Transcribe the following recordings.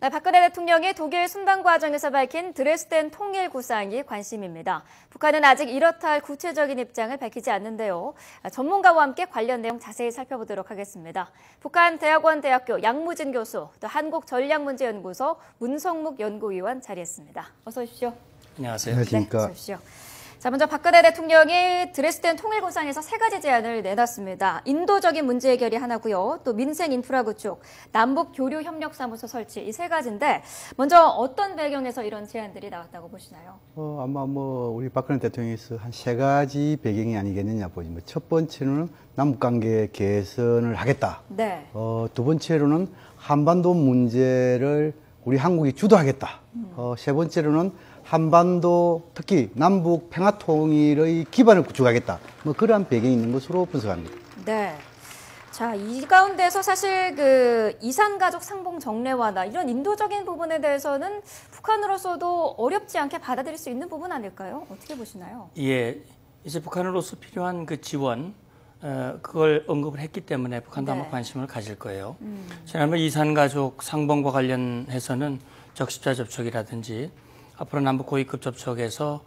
네, 박근혜 대통령이 독일 순방 과정에서 밝힌 드레스덴 통일 구상이 관심입니다. 북한은 아직 이렇다 할 구체적인 입장을 밝히지 않는데요. 전문가와 함께 관련 내용 자세히 살펴보도록 하겠습니다. 북한대학원대학교 양무진 교수, 또 한국전략문제연구소 문성묵 연구위원 자리했습니다. 어서 오십시오. 안녕하세요. 네, 어서 오십시오. 자, 먼저 박근혜 대통령이 드레스덴 통일구상에서 3가지 제안을 내놨습니다. 인도적인 문제 해결이 하나고요. 또 민생 인프라 구축, 남북 교류 협력사무소 설치 이 3가지인데 먼저 어떤 배경에서 이런 제안들이 나왔다고 보시나요? 아마 우리 박근혜 대통령에서 한 3가지 배경이 아니겠느냐 보지. 첫 번째는 남북관계 개선을 하겠다. 네. 두 번째로는 한반도 문제를 우리 한국이 주도하겠다. 세 번째로는 한반도 특히 남북 평화 통일의 기반을 구축하겠다. 그러한 배경이 있는 것으로 분석합니다. 네. 자, 이 가운데서 사실 그 이산가족 상봉 정례화나 이런 인도적인 부분에 대해서는 북한으로서도 어렵지 않게 받아들일 수 있는 부분 아닐까요? 어떻게 보시나요? 예, 이제 북한으로서 필요한 그 지원, 그걸 언급을 했기 때문에 북한도 아마 관심을 가질 거예요. 지난번 이산가족 상봉과 관련해서는 적십자 접촉이라든지 앞으로 남북 고위급 접촉에서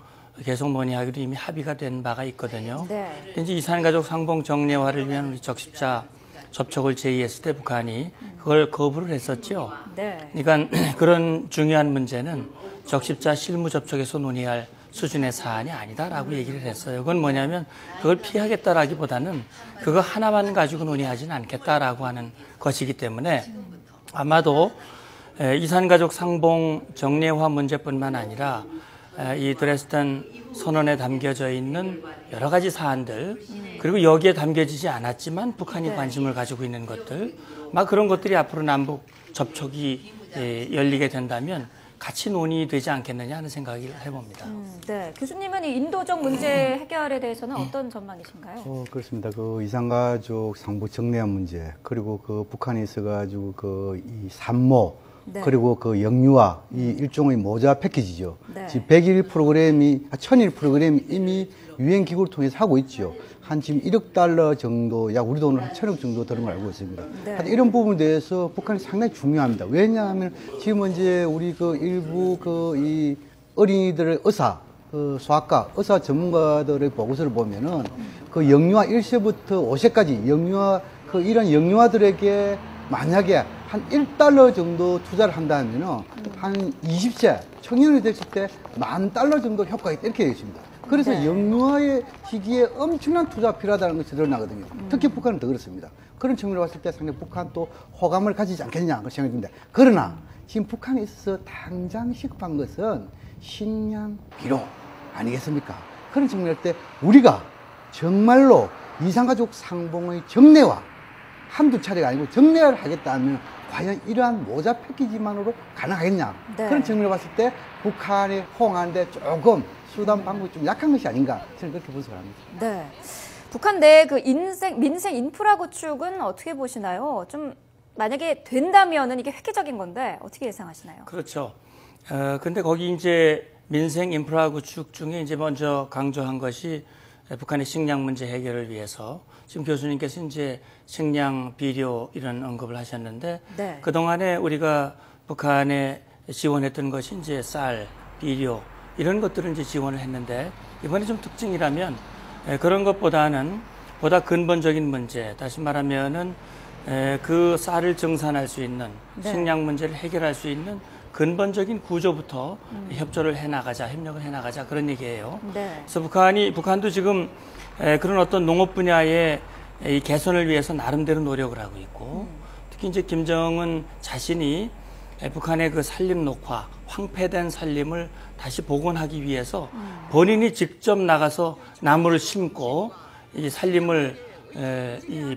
계속 논의하기로 이미 합의가 된 바가 있거든요. 네. 이제 이산가족 상봉 정례화를 위한 우리 적십자 접촉을 제의했을 때 북한이 그걸 거부를 했었죠. 네. 그러니까 그런 중요한 문제는 적십자 실무 접촉에서 논의할 수준의 사안이 아니다라고 얘기를 했어요. 그건 뭐냐면 그걸 피하겠다라기보다는 그거 하나만 가지고 논의하지는 않겠다라고 하는 것이기 때문에 아마도 이산가족 상봉 정례화 문제뿐만 아니라 이 드레스덴 선언에 담겨져 있는 여러 가지 사안들 그리고 여기에 담겨지지 않았지만 북한이 관심을 가지고 있는 것들 막 그런 것들이 앞으로 남북 접촉이 열리게 된다면 같이 논의되지 않겠느냐 하는 생각을 해봅니다. 네, 교수님은 이 인도적 문제 해결에 대해서는 어떤 전망이신가요? 그렇습니다. 그 이산가족 상봉 정례화 문제 그리고 그 북한에 있어가지고 이 산모 네. 그리고 그 영유아 이 일종의 모자 패키지죠. 네. 지금 100일 프로그램이 1000일 프로그램이 이미 유엔 기구를 통해서 하고 있죠. 한 지금 1억 달러 정도, 약 우리 돈으로 한 1000억 정도 되는 걸 알고 있습니다. 네. 이런 부분에 대해서 북한이 상당히 중요합니다. 왜냐하면 지금 이제 우리 그 일부 이 어린이들의 의사, 소아과, 의사 전문가들의 보고서를 보면은 그 영유아 1세부터 5세까지 이런 영유아들에게 만약에 한 1달러 정도 투자를 한다면 한 20세 청년이 됐을 때 $10,000 정도 효과가 있다 이렇게 되어 있습니다. 그래서 네. 영유아의 시기에 엄청난 투자가 필요하다는 것이 드러나거든요. 특히 북한은 더 그렇습니다. 그런 측면으로 봤을 때 상당히 북한 또 호감을 가지지 않겠느냐 그런 생각이 듭니다. 그러나 지금 북한에 있어서 당장 시급한 것은 식량 비료 아니겠습니까? 그런 측면일 때 우리가 정말로 이산가족 상봉의 정례화 한두 차례가 아니고 정례화를 하겠다 하면 과연 이러한 모자 패키지만으로 가능하겠냐. 네. 그런 측면으로 봤을 때 북한이 호응하는데 조금 수단 방법이 좀 약한 것이 아닌가 저는 그렇게 분석을 합니다. 네. 북한 내 그 민생 인프라 구축은 어떻게 보시나요? 좀 만약에 된다면은 이게 획기적인 건데 어떻게 예상하시나요? 그렇죠. 근데 거기 이제 민생 인프라 구축 중에 이제 먼저 강조한 것이 북한의 식량 문제 해결을 위해서 지금 교수님께서 이제 식량 비료 이런 언급을 하셨는데 네. 그동안에 우리가 북한에 지원했던 것이 이제 쌀, 비료 이런 것들을 이제 지원을 했는데 이번에 좀 특징이라면 그런 것보다는 보다 근본적인 문제, 다시 말하면은 그 쌀을 증산할 수 있는 식량 문제를 해결할 수 있는 근본적인 구조부터 협력을 해나가자 그런 얘기예요. 네. 그래서 북한도 지금 그런 어떤 농업 분야의 이 개선을 위해서 나름대로 노력을 하고 있고 특히 이제 김정은 자신이 북한의 그 산림 녹화, 황폐된 산림을 다시 복원하기 위해서 본인이 직접 나가서 나무를 심고 이 산림을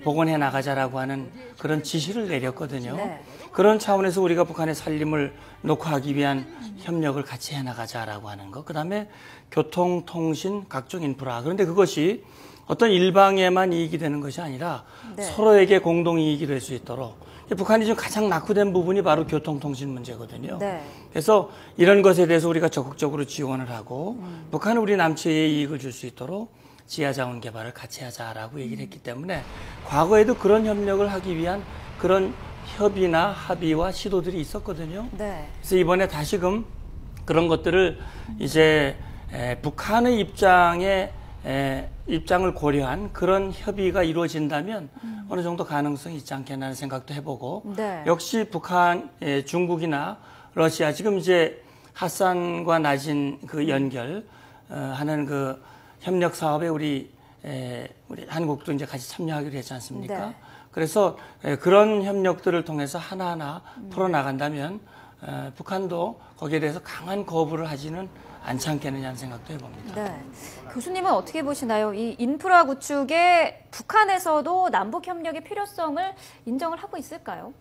복원해 나가자라고 하는 그런 지시를 내렸거든요. 네. 그런 차원에서 우리가 북한의 산림을 녹화하기 위한 협력을 같이 해나가자라고 하는 것. 그다음에 교통, 통신, 각종 인프라. 그런데 그것이 어떤 일방에만 이익이 되는 것이 아니라 서로에게 공동 이익이 될 수 있도록 북한이 지금 가장 낙후된 부분이 바로 교통, 통신 문제거든요. 네. 그래서 이런 것에 대해서 우리가 적극적으로 지원을 하고 북한은 우리 남측에 이익을 줄 수 있도록 지하자원 개발을 같이 하자라고 얘기를 했기 때문에 과거에도 그런 협력을 하기 위한 그런 협의나 합의와 시도들이 있었거든요. 네. 그래서 이번에 다시금 그런 것들을 이제 북한의 입장을 고려한 그런 협의가 이루어진다면 어느 정도 가능성이 있지 않겠나 하는 생각도 해보고 네. 역시 북한, 중국이나 러시아 지금 이제 핫산과 나진 그 연결 하는 그 협력 사업에 우리 한국도 이제 같이 참여하기로 했지 않습니까? 네. 그래서 그런 협력들을 통해서 하나하나 풀어나간다면 북한도 거기에 대해서 강한 거부를 하지는 않지 않겠느냐 하는 생각도 해봅니다. 네. 교수님은 어떻게 보시나요? 이 인프라 구축에 북한에서도 남북 협력의 필요성을 인정을 하고 있을까요?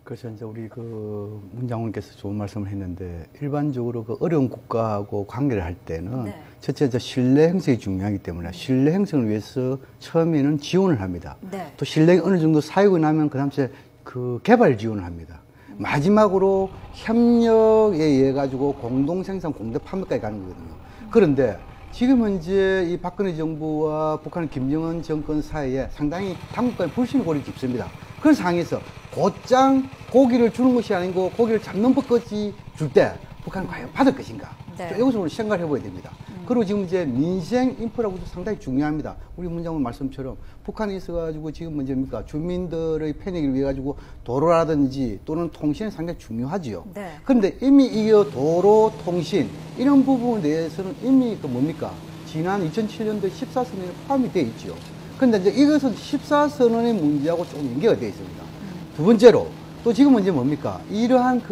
그래서 이제 우리 그 문 장관께서 좋은 말씀을 했는데 일반적으로 그 어려운 국가하고 관계를 할 때는 네. 첫째 신뢰 형성이 중요하기 때문에 신뢰 형성을 위해서 처음에는 지원을 합니다. 네. 또 신뢰가 어느 정도 쌓이고 나면 그다음에 그 개발 지원을 합니다. 마지막으로 협력에 의해 가지고 공동 생산, 공동 판매까지 가는 거거든요. 그런데 지금 현재 이 박근혜 정부와 북한 김정은 정권 사이에 상당히 당국간 불신의 골이 깊습니다. 그런 상황에서 곧장 고기를 주는 것이 아니고 고기를 잡는 것까지 줄 때 북한은 과연 받을 것인가? 네. 여기서 우리 생각을 해봐야 됩니다. 그리고 지금 이제 민생 인프라 구조 상당히 중요합니다. 우리 문장관 말씀처럼 북한에 있어가지고 지금 문제입니까? 주민들의 편익을 위해 가지고 도로라든지 또는 통신이 상당히 중요하지요. 네. 그런데 이미 이 도로, 통신 이런 부분에 대해서는 이미 그 뭡니까? 지난 2007년도 14선언에 포함이 되어 있죠. 그런데 이제 이것은 14선언의 문제하고 조금 연계가 되어 있습니다. 두 번째로 또 지금 문제 뭡니까? 이러한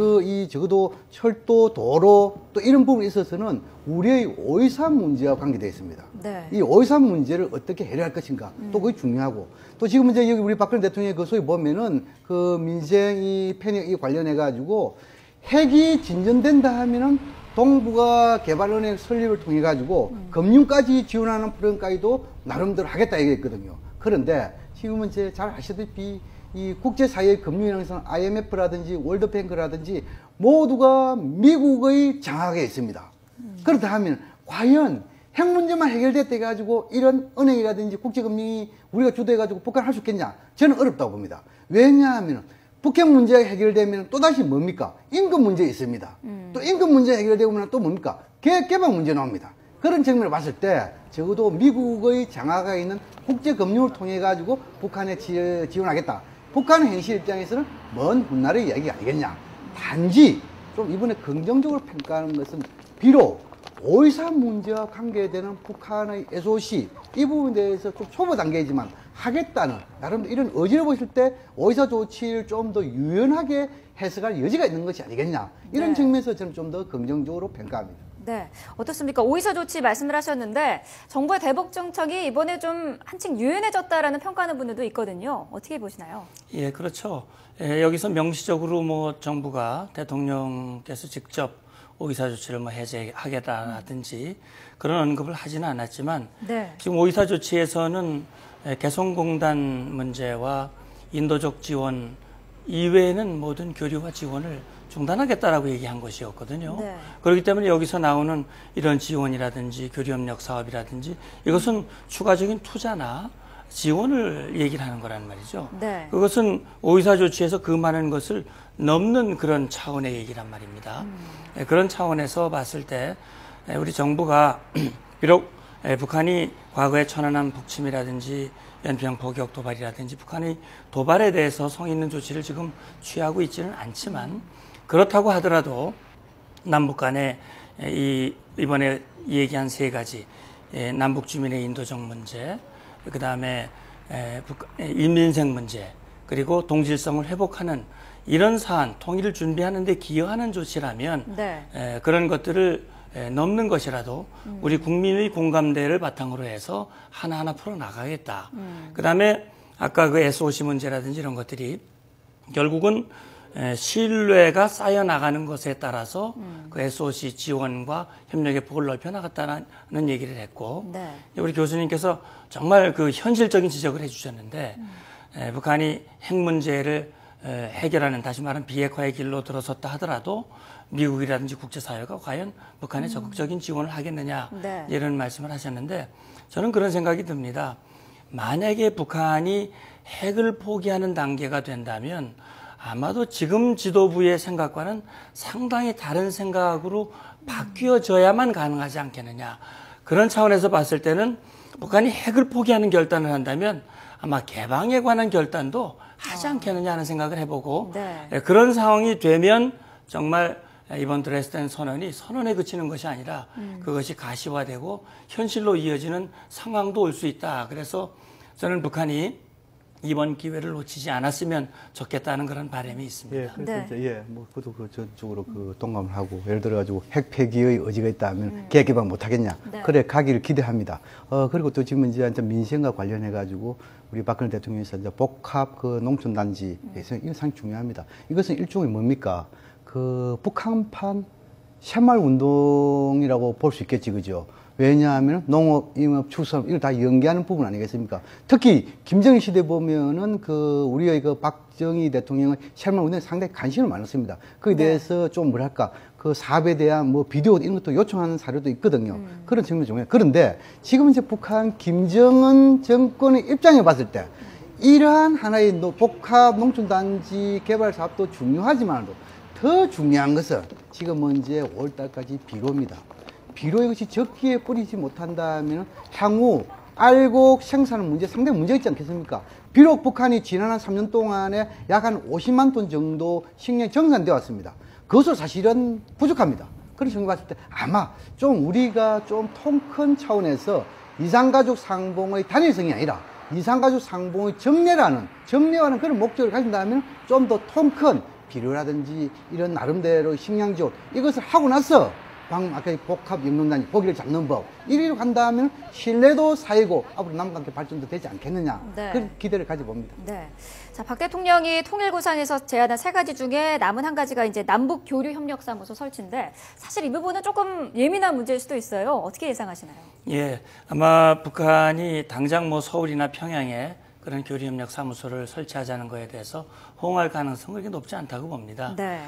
적어도 철도, 도로 또 이런 부분에 있어서는 우리의 5.13 문제와 관계되어 있습니다. 네. 이 5.13 문제를 어떻게 해결할 것인가 또 그게 중요하고 또 지금 이제 여기 우리 박근혜 대통령의 그 소위 보면은 그 민생 이 편익 이 관련해 가지고 핵이 진전된다 하면은 동북아 개발은행 설립을 통해 가지고 금융까지 지원하는 프로그램까지도 나름대로 하겠다 얘기했거든요. 그런데 지금은 이제 잘 아시다시피 이 국제사회의 금융위원회에서는 IMF라든지 월드뱅크라든지 모두가 미국의 장악에 있습니다. 그렇다 하면 과연 핵 문제만 해결됐다 해가지고 이런 은행이라든지 국제금융이 우리가 주도해가지고 북한을 할 수 있겠냐? 저는 어렵다고 봅니다. 왜냐하면 북핵 문제가 해결되면 또다시 뭡니까? 임금 문제 있습니다. 또 임금 문제 해결되면 또 뭡니까? 개방 문제 나옵니다. 그런 측면을 봤을 때 적어도 미국의 장악에 있는 국제금융을 통해 가지고 북한에 지원하겠다. 북한 현실 입장에서는 먼 훗날의 이야기가 아니겠냐. 단지 좀 이번에 긍정적으로 평가하는 것은 비록 5.13 문제와 관계되는 북한의 SOC 이 부분에 대해서 좀 초보 단계이지만 하겠다는 나름대로 이런 의지를 보실 때 5.24 조치를 좀 더 유연하게 해석할 여지가 있는 것이 아니겠냐. 이런 네. 측면에서 저는 좀 더 긍정적으로 평가합니다. 네. 어떻습니까? 5.24 조치 말씀을 하셨는데 정부의 대북 정책이 이번에 좀 한층 유연해졌다라는 평가하는 분들도 있거든요. 어떻게 보시나요? 예, 그렇죠. 여기서 명시적으로 뭐 정부가 대통령께서 직접 5.24 조치를 뭐 해제하겠다라든지 그런 언급을 하지는 않았지만 네. 지금 5.24 조치에서는 개성공단 문제와 인도적 지원 이외에는 모든 교류와 지원을 중단하겠다라고 얘기한 것이었거든요. 네. 그렇기 때문에 여기서 나오는 이런 지원이라든지 교류협력 사업이라든지 이것은 추가적인 투자나 지원을 얘기를 하는 거란 말이죠. 네. 그것은 5.24 조치에서 그 많은 것을 넘는 그런 차원의 얘기란 말입니다. 그런 차원에서 봤을 때 우리 정부가 비록 북한이 과거에 천안함 북침이라든지 연평 포격 도발이라든지 북한의 도발에 대해서 성의 있는 조치를 지금 취하고 있지는 않지만 그렇다고 하더라도 남북 간에 이번에 얘기한 세 가지 남북 주민의 인도적 문제, 그 다음에 인민생 문제, 그리고 동질성을 회복하는 이런 사안, 통일을 준비하는 데 기여하는 조치라면 네. 그런 것들을 넘는 것이라도 우리 국민의 공감대를 바탕으로 해서 하나하나 풀어나가겠다. 그 다음에 아까 그 SOC 문제라든지 이런 것들이 결국은 신뢰가 쌓여나가는 것에 따라서 그 SOC 지원과 협력의 폭을 넓혀나갔다는 얘기를 했고 네. 우리 교수님께서 정말 그 현실적인 지적을 해주셨는데 북한이 핵 문제를 해결하는 다시 말하면 비핵화의 길로 들어섰다 하더라도 미국이라든지 국제사회가 과연 북한에 적극적인 지원을 하겠느냐 네. 이런 말씀을 하셨는데 저는 그런 생각이 듭니다. 만약에 북한이 핵을 포기하는 단계가 된다면 아마도 지금 지도부의 생각과는 상당히 다른 생각으로 바뀌어져야만 가능하지 않겠느냐. 그런 차원에서 봤을 때는 북한이 핵을 포기하는 결단을 한다면 아마 개방에 관한 결단도 하지 않겠느냐 하는 생각을 해보고 네. 그런 상황이 되면 정말 이번 드레스덴 선언이 선언에 그치는 것이 아니라 그것이 가시화되고 현실로 이어지는 상황도 올 수 있다. 그래서 저는 북한이 이번 기회를 놓치지 않았으면 좋겠다는 그런 바람이 있습니다. 예, 그래서 네. 이제 그것도 저쪽으로 동감을 하고 예를 들어가지고 핵 폐기의 의지가 있다면 계획 개방 못 하겠냐? 네. 그래 가기를 기대합니다. 그리고 또 지금 이제 민생과 관련해 가지고 우리 박근혜 대통령께서 이제 복합 그 농촌 단지에서 이거 상당히 중요합니다. 이것은 일종의 뭡니까? 그 북한판 새마을 운동이라고 볼 수 있겠지, 그죠? 왜냐하면 농업, 임업, 축산업 이걸 다 연계하는 부분 아니겠습니까? 특히 김정일 시대 보면은 그 우리의 그 박정희 대통령의 새마을 운동에 상당히 관심을 많았습니다. 거기에 대해서 좀 뭐랄까 그 사업에 대한 뭐 비디오 이런 것도 요청하는 사례도 있거든요. 그런 측면이 중요해요. 그런데 지금 이제 북한 김정은 정권의 입장에 봤을 때 이러한 하나의 복합 농촌단지 개발 사업도 중요하지만도 더 중요한 것은 지금 이제 5월달까지 비료입니다. 비료 이것이 적기에 뿌리지 못한다면 향후 알곡 생산 문제 상당히 문제가 있지 않겠습니까? 비록 북한이 지난 한 3년 동안에 약 한 50만 톤 정도 식량이 정산되어 왔습니다. 그것으로 사실은 부족합니다. 그런 측면을 봤을 때 아마 좀 우리가 좀 통 큰 차원에서 이산가족 상봉의 단일성이 아니라 이산가족 상봉의 정례화하는 그런 목적을 가진다면 좀 더 통 큰 비료라든지 이런 나름대로 식량 지원 이것을 하고 나서 아까 복합 영농단지 고기를 잡는 법 이리로 간다면 신뢰도 쌓이고 앞으로 남북관계 발전도 되지 않겠느냐 네. 그런 기대를 가져봅니다. 네. 자, 박 대통령이 통일구상에서 제안한 3가지 중에 남은 한 가지가 이제 남북 교류 협력사무소 설치인데 사실 이 부분은 조금 예민한 문제일 수도 있어요. 어떻게 예상하시나요? 예, 아마 북한이 당장 뭐 서울이나 평양에 그런 교류협력사무소를 설치하자는 거에 대해서 호응할 가능성은 그렇게 높지 않다고 봅니다. 네.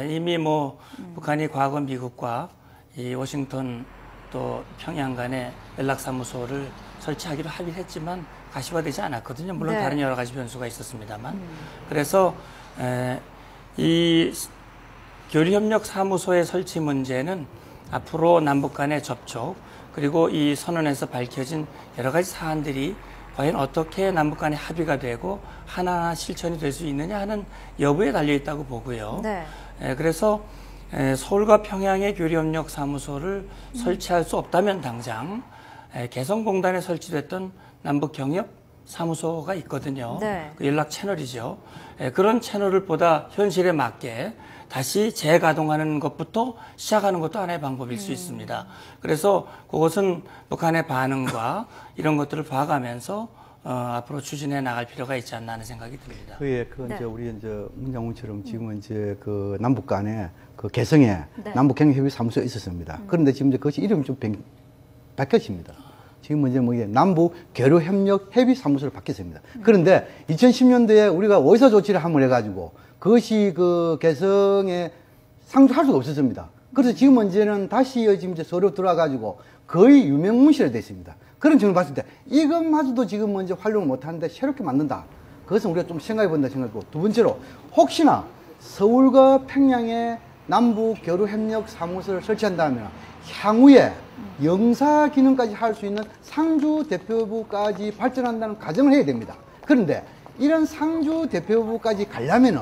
이미 뭐 북한이 과거 미국과 이 워싱턴 또 평양 간에 연락사무소를 설치하기로 합의를 했지만 가시화되지 않았거든요. 물론 네. 다른 여러 가지 변수가 있었습니다만. 그래서 이 교류협력사무소의 설치 문제는 앞으로 남북 간의 접촉 그리고 이 선언에서 밝혀진 여러 가지 사안들이 과연 어떻게 남북 간의 합의가 되고 하나하나 실천이 될 수 있느냐 하는 여부에 달려 있다고 보고요. 네. 그래서 서울과 평양의 교류협력 사무소를 설치할 수 없다면 당장 개성공단에 설치됐던 남북경협 사무소가 있거든요. 네. 그 연락 채널이죠. 그런 채널을 보다 현실에 맞게 다시 재가동하는 것부터 시작하는 것도 하나의 방법일 수 있습니다. 그래서 그것은 북한의 반응과 이런 것들을 봐가면서 앞으로 추진해 나갈 필요가 있지 않나 하는 생각이 듭니다. 그게 그 네. 이제 우리 이제 문장훈처럼 지금은 이제 그 남북 간에 그 개성에 네. 남북경협의 사무소가 있었습니다. 그런데 지금 이제 그것이 이름이 좀 바뀌었습니다. 지금 이제 뭐 이게 남북 교류협력 협의 사무소로 바뀌었습니다. 그런데 2010년도에 우리가 의사 조치를 한번 해가지고 그것이 그 개성에 상주할 수가 없었습니다. 그래서 지금 이제는 다시 지금 이제 서류 들어와가지고 거의 유명무실화 되어 있습니다. 그런 점을 봤을 때 이것마저도 지금 먼저 활용을 못하는데 새롭게 만든다. 그것은 우리가 좀 생각해 본다 생각하고 두 번째로 혹시나 서울과 평양에 남북 교류협력 사무소를 설치한다면 향후에 영사 기능까지 할 수 있는 상주 대표부까지 발전한다는 가정을 해야 됩니다. 그런데 이런 상주 대표부까지 가려면은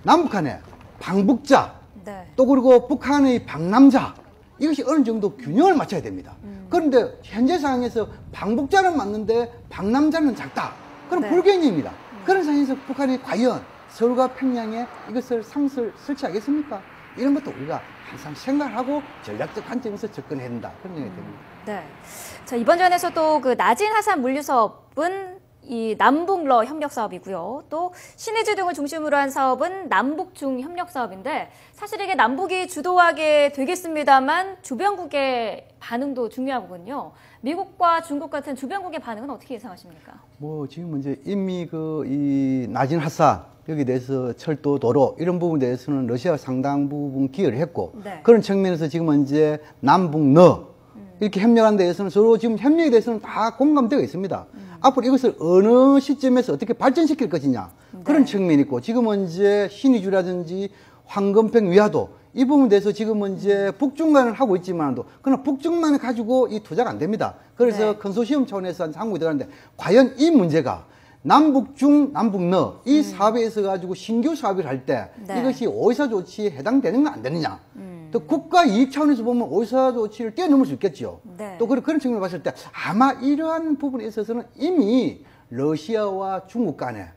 남북한의 방북자 네. 또 그리고 북한의 방남자 이것이 어느 정도 균형을 맞춰야 됩니다. 그런데 현재 상황에서 방북자는 맞는데 방남자는 작다. 그럼 네. 불개념입니다. 그런 상황에서 북한이 과연 서울과 평양에 이것을 설치하겠습니까? 이런 것도 우리가 항상 생각하고 전략적 관점에서 접근해야 된다. 그런 생각이 듭니다. 네. 자, 이번 전에서도 그 낮은 하산 물류 사업은 이 남북러 협력 사업이고요. 또 신의주 등을 중심으로 한 사업은 남북중 협력 사업인데 사실 이게 남북이 주도하게 되겠습니다만 주변국의 반응도 중요하거든요. 미국과 중국 같은 주변국의 반응은 어떻게 예상하십니까? 뭐 지금 이제 이미 그 이 낮은 하산 여기 대해서 철도, 도로 이런 부분에 대해서는 러시아가 상당 부분 기여를 했고 네. 그런 측면에서 지금 이제 남북러 이렇게 협력하는 데에서는 서로 지금 협력에 대해서는 다 공감되어 있습니다. 앞으로 이것을 어느 시점에서 어떻게 발전시킬 것이냐 그런 측면이 있고 지금은 이제 신의주라든지 황금평 위화도 이 부분에 대해서 지금은 이제 북중간을 하고 있지만도 그러나 북중만을 가지고 이 투자가 안 됩니다. 그래서 컨소시엄 차원에서 한국이 들어가는데 과연 이 문제가 남북중, 남북너 이 사업에 있어 가지고 신규 사업을 할 때 이것이 오이사 조치에 해당되는가 안 되느냐. 또 국가 이익 차원에서 보면 오이사 조치를 뛰어넘을 수 있겠죠. 또 그런 측면을 봤을 때 아마 이러한 부분에 있어서는 이미 러시아와 중국 간에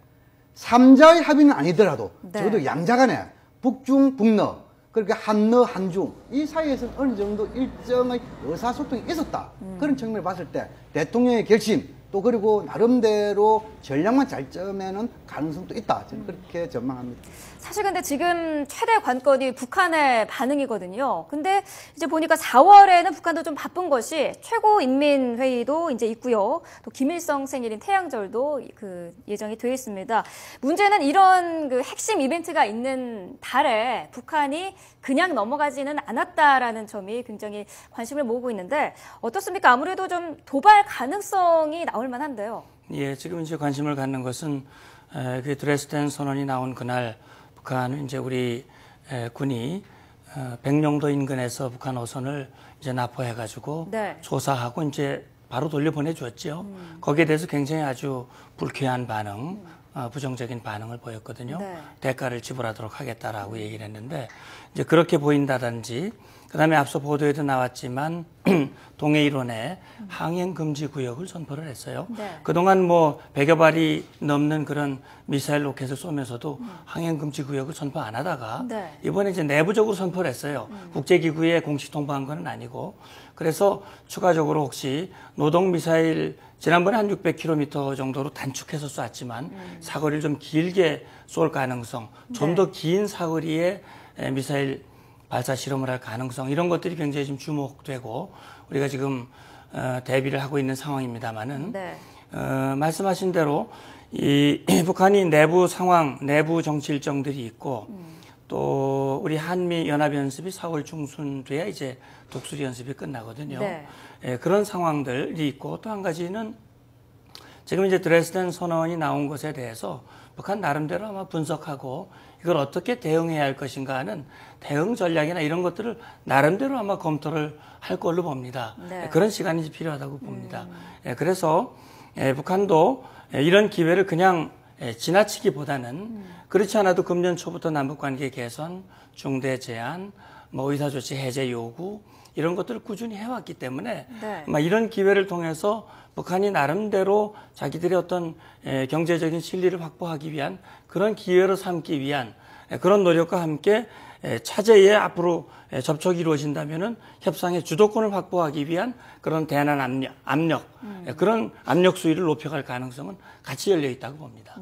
3자의 합의는 아니더라도 적어도 양자 간에 북중, 북너 그렇게 한너, 한중 이 사이에서는 어느 정도 일정의 의사소통이 있었다. 그런 측면을 봤을 때 대통령의 결심 또 그리고 나름대로 전략만 잘 짜면은 가능성도 있다. 저는 그렇게 전망합니다. 사실 근데 지금 최대 관건이 북한의 반응이거든요. 근데 이제 보니까 4월에는 북한도 좀 바쁜 것이 최고인민회의도 이제 있고요. 또 김일성 생일인 태양절도 그 예정이 되어 있습니다. 문제는 이런 그 핵심 이벤트가 있는 달에 북한이 그냥 넘어가지는 않았다라는 점이 굉장히 관심을 모으고 있는데 어떻습니까? 아무래도 좀 도발 가능성이 나올 만한데요. 예, 지금 이제 관심을 갖는 것은 그 드레스덴 선언이 나온 그날 북한은 이제 우리 군이 백령도 인근에서 북한 어선을 이제 납포해가지고 조사하고 이제 바로 돌려보내줬죠. 거기에 대해서 굉장히 아주 불쾌한 반응, 부정적인 반응을 보였거든요. 대가를 지불하도록 하겠다라고 얘기를 했는데 이제 그렇게 보인다든지 그다음에 앞서 보도에도 나왔지만 동해 일원에 항행 금지 구역을 선포를 했어요. 그동안 뭐 100여 발이 넘는 그런 미사일 로켓을 쏘면서도 항행 금지 구역을 선포 안 하다가 이번에 이제 내부적으로 선포를 했어요. 국제기구에 공식 통보한 건 아니고. 그래서 추가적으로 혹시 노동 미사일 지난번에 한 600km 정도로 단축해서 쐈지만 사거리를 좀 길게 쏠 가능성, 좀 더 긴 사거리의 미사일 발사 실험을 할 가능성 이런 것들이 굉장히 지금 주목되고 우리가 지금 대비를 하고 있는 상황입니다만은 말씀하신 대로 이 북한이 내부 상황, 내부 정치 일정들이 있고 또 우리 한미 연합 연습이 4월 중순 돼야 이제 독수리 연습이 끝나거든요. 그런 상황들이 있고 또 한 가지는 지금 이제 드레스덴 선언이 나온 것에 대해서 북한 나름대로 아마 분석하고 이걸 어떻게 대응해야 할 것인가 하는 대응 전략이나 이런 것들을 나름대로 아마 검토를 할 걸로 봅니다. 그런 시간이 필요하다고 봅니다. 그래서 북한도 이런 기회를 그냥 지나치기보다는 그렇지 않아도 금년 초부터 남북관계 개선, 중대 제한, 뭐 의사조치 해제 요구 이런 것들을 꾸준히 해왔기 때문에 아마 이런 기회를 통해서 북한이 나름대로 자기들의 어떤 경제적인 실리를 확보하기 위한 그런 기회로 삼기 위한 그런 노력과 함께 차제에 앞으로 접촉이 이루어진다면은 협상의 주도권을 확보하기 위한 그런 대안한 압력, 그런 압력 수위를 높여갈 가능성은 같이 열려 있다고 봅니다.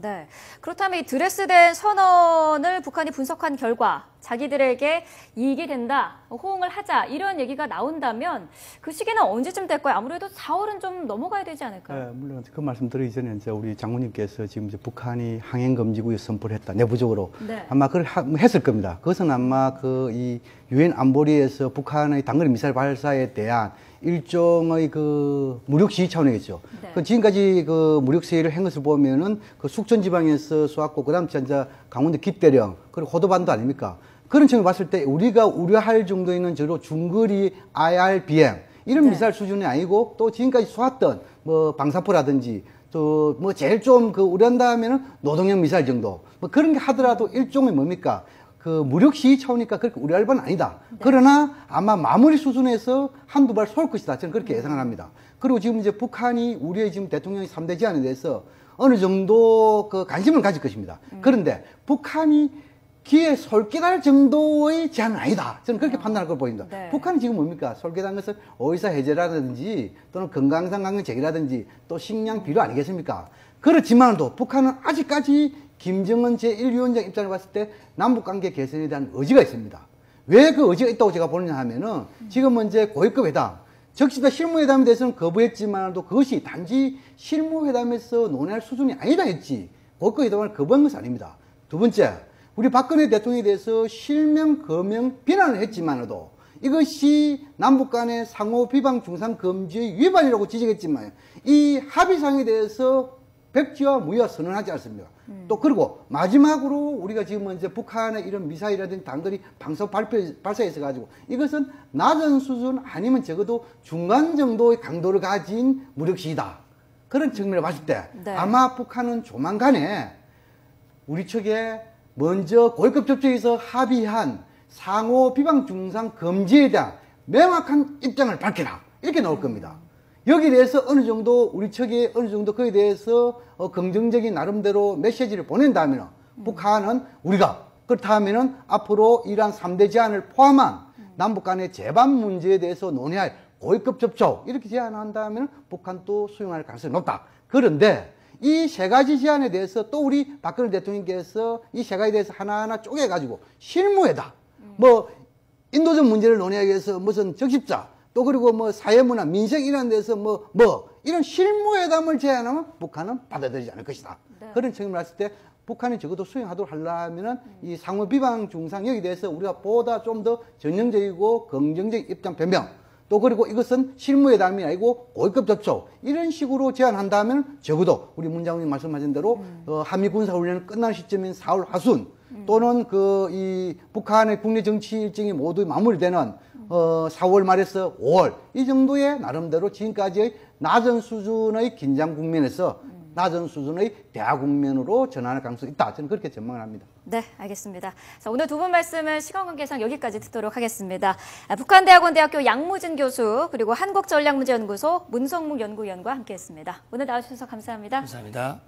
그렇다면 이 드레스덴 선언을 북한이 분석한 결과 자기들에게 이익이 된다, 호응을 하자 이런 얘기가 나온다면 그 시기는 언제쯤 될까요? 아무래도 4월은 좀 넘어가야 되지 않을까요? 물론 그 말씀 드리기 전에 이제 우리 장군님께서 지금 이제 북한이 항행 금지구역 선포를 했다 내부적으로 아마 그걸 했을 겁니다. 그것은 아마 이 유엔 안보리에서 북한의 단거리 미사일 발사에 대한 일종의 그 무력 시위 차원이겠죠. 그 지금까지 그 무력 시위를 한 것을 보면은 그 숙전 지방에서 쏘았고 그다음 진짜 강원도 깊대령 그리고 호도반도 아닙니까? 그런 측면을 봤을 때 우리가 우려할 정도에는 저로 중거리 IRBM 이런 미사일 수준이 아니고 또 지금까지 쏘았던 뭐 방사포라든지 또 뭐 제일 좀 그 우려한다 하면은 노동형 미사일 정도 뭐 그런 게 하더라도 일종의 뭡니까? 그 무력 시위 차원이니까 그렇게 우려할 바는 아니다. 그러나 아마 마무리 수준에서 한두 발 쏠 것이다. 저는 그렇게 예상을 합니다. 그리고 지금 이제 북한이 우리의 지금 대통령의 3대 제안에 대해서 어느 정도 그 관심을 가질 것입니다. 그런데 북한이 귀에 솔깃할 정도의 제안은 아니다. 저는 그렇게 판단할 걸 보입니다. 북한이 지금 뭡니까? 솔깃한 것은 오이사 해제라든지 또는 건강상 강경 제기라든지 또 식량 비료 아니겠습니까? 그렇지만도 북한은 아직까지 김정은 제1위원장 입장을 봤을 때 남북관계 개선에 대한 의지가 있습니다. 왜 그 의지가 있다고 제가 보느냐 하면은 지금은 이제 고위급 회담, 적시다 실무회담에 대해서는 거부했지만도 그것이 단지 실무회담에서 논의할 수준이 아니다 했지 고위급 회담을 거부한 것은 아닙니다. 두 번째, 우리 박근혜 대통령에 대해서 실명, 거명, 비난을 했지만도 이것이 남북 간의 상호 비방 중상 금지의 위반이라고 지적했지만 이 합의상에 대해서 백지와 무효와 선언하지 않습니까? 또 그리고 마지막으로 우리가 지금 이제 북한의 이런 미사일이라든지 단거리 방사 발사해서 가지고 이것은 낮은 수준 아니면 적어도 중간 정도의 강도를 가진 무력 시위다. 그런 측면을 봤을 때 네. 아마 북한은 조만간에 우리 측에 먼저 고위급 접촉에서 합의한 상호 비방 중상 금지에 대한 명확한 입장을 밝혀라. 이렇게 나올 겁니다. 여기에 대해서 어느 정도 우리 측이 어느 정도 그에 대해서 긍정적인 나름대로 메시지를 보낸다면 북한은 우리가 그렇다면은 앞으로 이러한 3대 제안을 포함한 남북 간의 재반 문제에 대해서 논의할 고위급 접촉 이렇게 제안한다면 북한도 수용할 가능성이 높다. 그런데 이 세 가지 제안에 대해서 또 우리 박근혜 대통령께서 이 세 가지에 대해서 하나하나 쪼개가지고 실무에다 뭐 인도적 문제를 논의하기 위해서 무슨 적십자 또 그리고 뭐 사회문화, 민생 이런 데서 뭐 이런 실무회담을 제안하면 북한은 받아들이지 않을 것이다. 네. 그런 측면을 봤을 때 북한이 적어도 수용하도록 하려면은 이 상호 비방 중상 여기에 대해서 우리가 보다 좀 더 전형적이고 긍정적인 입장 변명 또 그리고 이것은 실무회담이 아니고 고위급 접촉 이런 식으로 제안한다면 적어도 우리 문 장관님 말씀하신 대로 한미 군사훈련 끝날 시점인 4월 하순 또는 이 북한의 국내 정치 일정이 모두 마무리되는 4월 말에서 5월 이 정도의 나름대로 지금까지의 낮은 수준의 긴장 국면에서 낮은 수준의 대화 국면으로 전환할 가능성이 있다. 저는 그렇게 전망을 합니다. 네, 알겠습니다. 자, 오늘 두 분 말씀은 시간 관계상 여기까지 듣도록 하겠습니다. 북한대학원대학교 양무진 교수 그리고 한국전략문제연구소 문성묵 연구위원과 함께했습니다. 오늘 나와주셔서 감사합니다. 감사합니다.